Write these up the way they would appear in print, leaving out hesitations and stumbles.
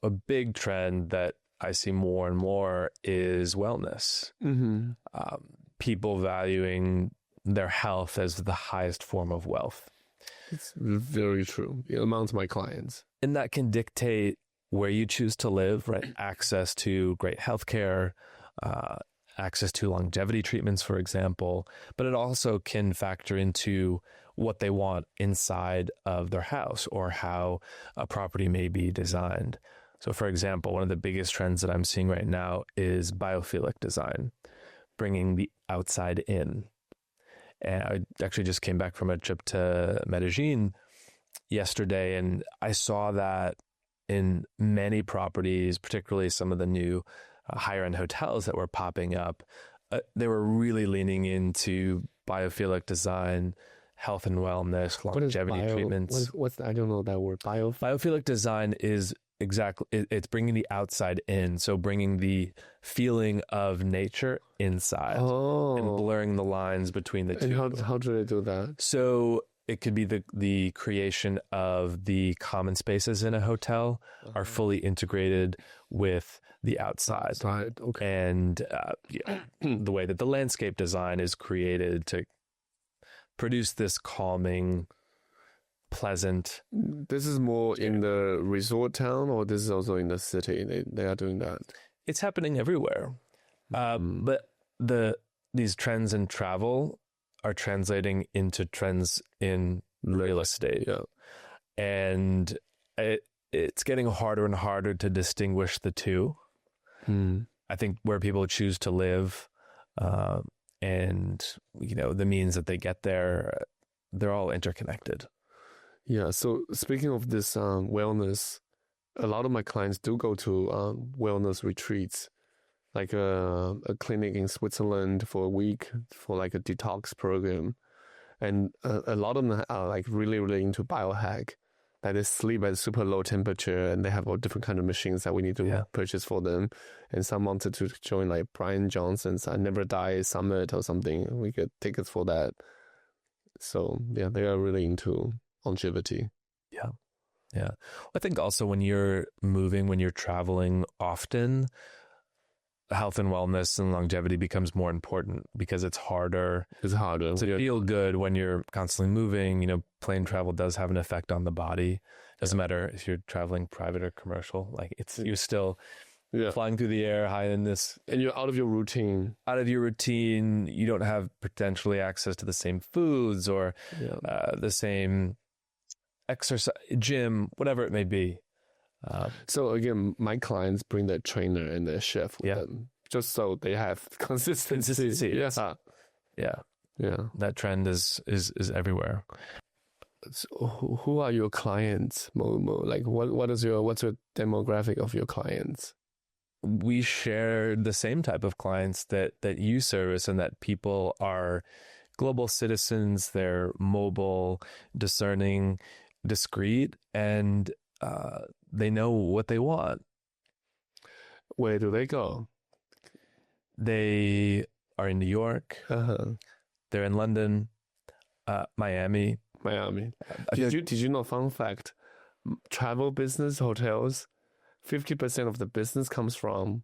a big trend that I see more and more is wellness. People valuing their health as the highest form of wealth. It's very true amongst my clients. And that can dictate where you choose to live, right? Access to great healthcare, access to longevity treatments, for example. But it also can factor into what they want inside of their house or how a property may be designed. So, for example, one of the biggest trends that I'm seeing right now is biophilic design, bringing the outside in. And I actually just came back from a trip to Medellin yesterday, and I saw that in many properties, particularly some of the new higher end hotels that were popping up. They were really leaning into biophilic design, health and wellness, longevity treatments. What's I don't know that word. Biophilic design is it's bringing the outside in. So bringing the feeling of nature inside and blurring the lines between the two. And how do they do that? So it could be the creation of the common spaces in a hotel are fully integrated with the outside. Okay. And the way that the landscape design is created to produce this calming, pleasant. This is more in the resort town, or this is also in the city? They are doing that. It's happening everywhere. But these trends in travel are translating into trends in real estate. Yeah. And it's getting harder and harder to distinguish the two. I think where people choose to live and, the means that they get there, they're all interconnected. Yeah. So speaking of this wellness, a lot of my clients do go to wellness retreats, like a clinic in Switzerland for a week for like a detox program. And a lot of them are like really, really into biohack, that they sleep at super low temperature, and they have all different kind of machines that we need to purchase for them. And some wanted to join like Brian Johnson's I Never Die Summit or something. We get tickets for that. So yeah, they are really into longevity. Yeah. I think also when you're moving, when you're traveling often, health and wellness and longevity becomes more important because it's harder to feel good when you're constantly moving. Plane travel does have an effect on the body. Doesn't matter if you're traveling private or commercial. Like you're still flying through the air high in this, and you're out of your routine. You don't have potentially access to the same foods or the same exercise, gym, whatever it may be. So again, my clients bring their trainer and their chef with them, just so they have consistency. Yeah. That trend is everywhere. So who are your clients, Momo? Like what's your demographic of your clients? We share the same type of clients that you service, and that people are global citizens. They're mobile, discerning, discreet, and they know what they want. Where do they go? They are in New York. They're in London, Miami. Did you know, fun fact, travel business, hotels, 50% of the business comes from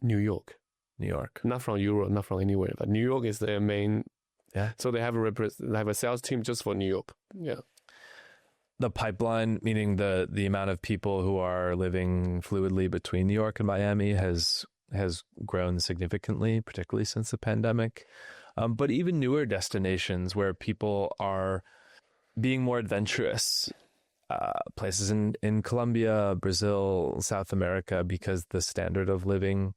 New York. Not from Europe, not from anywhere, but New York is their main. Yeah. So they have a sales team just for New York. Yeah. The pipeline, meaning the amount of people who are living fluidly between New York and Miami has grown significantly, particularly since the pandemic. But even newer destinations where people are being more adventurous, places in Colombia, Brazil, South America, because the standard of living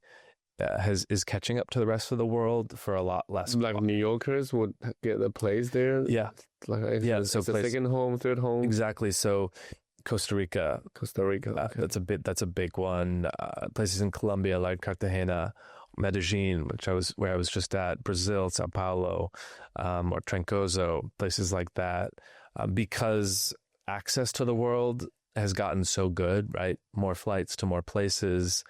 is catching up to the rest of the world for a lot less. Like New Yorkers would get a place there. Yeah. So a second home, third home. Exactly. So Costa Rica. Okay. That's a big one. Places in Colombia like Cartagena, Medellin, where I was just at, Brazil, Sao Paulo, or Trancoso, places like that, because access to the world has gotten so good, right? More flights to more places.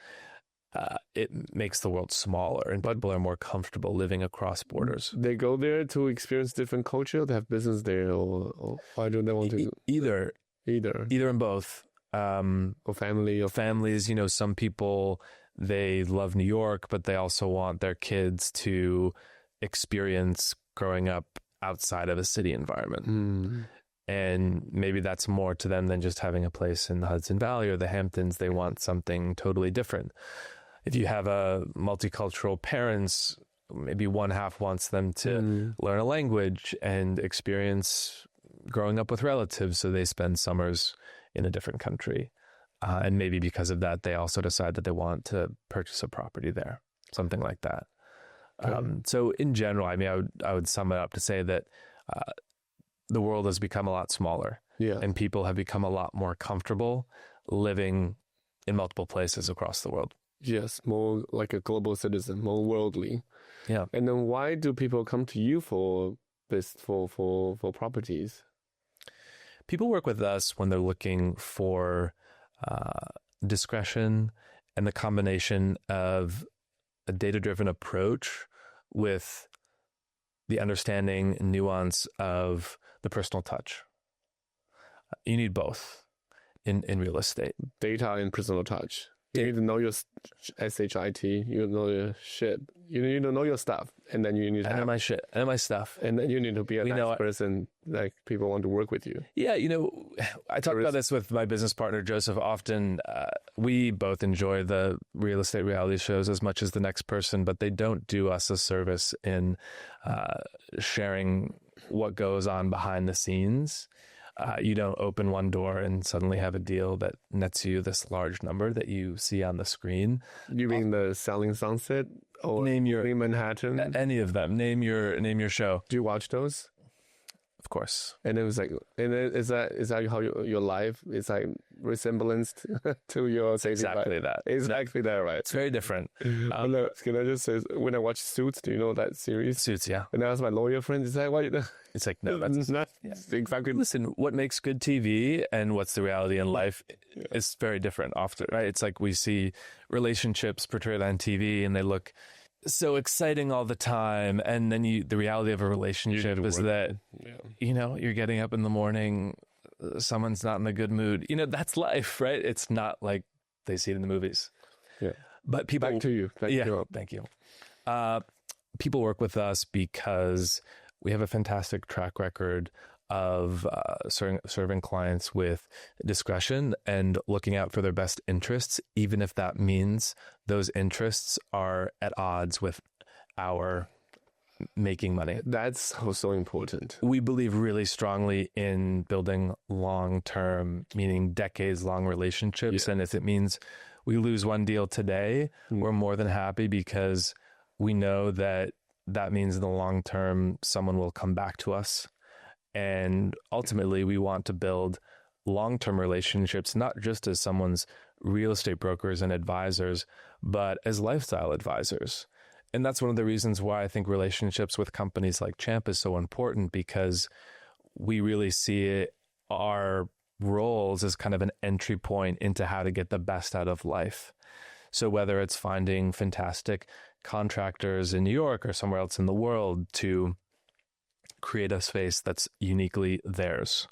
It makes the world smaller, and people are more comfortable living across borders. They go there to experience different culture. They have business there, or why do they want to? Either and both. or family or families. Some people, they love New York, but they also want their kids to experience growing up outside of a city environment. And maybe that's more to them than just having a place in the Hudson Valley or the Hamptons. They want something totally different. If you have a multicultural parents, maybe one half wants them to learn a language and experience growing up with relatives. So they spend summers in a different country. And maybe because of that, they also decide that they want to purchase a property there, something like that. So in general, I mean, I would sum it up to say that the world has become a lot smaller, and people have become a lot more comfortable living in multiple places across the world. Yes, more like a global citizen, more worldly. Yeah. And then why do people come to you for this, for properties? People work with us when they're looking for discretion and the combination of a data-driven approach with the understanding and nuance of the personal touch. You need both in real estate. Data and personal touch. You need to know your SHIT, you know your shit. You need to know your stuff. And then you need to know my shit. I know my stuff. And then you need to be a nice person, like people want to work with you. Yeah, I talk about this with my business partner, Joseph, often. We both enjoy the real estate reality shows as much as the next person, but they don't do us a service in sharing what goes on behind the scenes. You don't open one door and suddenly have a deal that nets you this large number that you see on the screen. You mean the Selling Sunset or Green Manhattan? Any of them. Name your show. Do you watch those? Of course. And it was like, is that how your life is like resemblance to your daily exactly life? That. Exactly that, right? It's very different. Can I just say, when I watch Suits, do you know that series? Suits, yeah. And I asked my lawyer friend, is that what? It's like, no, that's not exactly. Listen, what makes good TV and what's the reality in life is very different often, right? It's like we see relationships portrayed on TV and they look so exciting all the time, and then the reality of a relationship is that you're getting up in the morning, someone's not in a good mood. That's life, right? It's not like they see it in the movies. Yeah. But people back to you. Thank you. People work with us because we have a fantastic track record of serving clients with discretion and looking out for their best interests, even if that means those interests are at odds with our making money. That's so important. We believe really strongly in building long-term, meaning decades-long relationships. Yeah. And if it means we lose one deal today, we're more than happy because we know that means in the long term, someone will come back to us. And ultimately, we want to build long-term relationships, not just as someone's real estate brokers and advisors, but as lifestyle advisors. And that's one of the reasons why I think relationships with companies like Champ is so important, because we really see our roles as kind of an entry point into how to get the best out of life. So whether it's finding fantastic contractors in New York or somewhere else in the world to create a space that's uniquely theirs,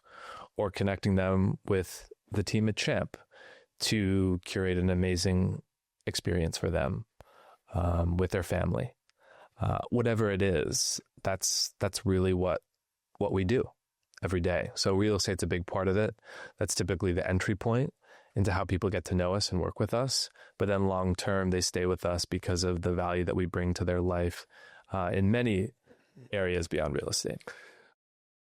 or connecting them with the team at Champ to curate an amazing experience for them with their family. Whatever it is, that's really what we do every day. So real estate's a big part of it. That's typically the entry point into how people get to know us and work with us. But then long term, they stay with us because of the value that we bring to their life in many areas beyond real estate.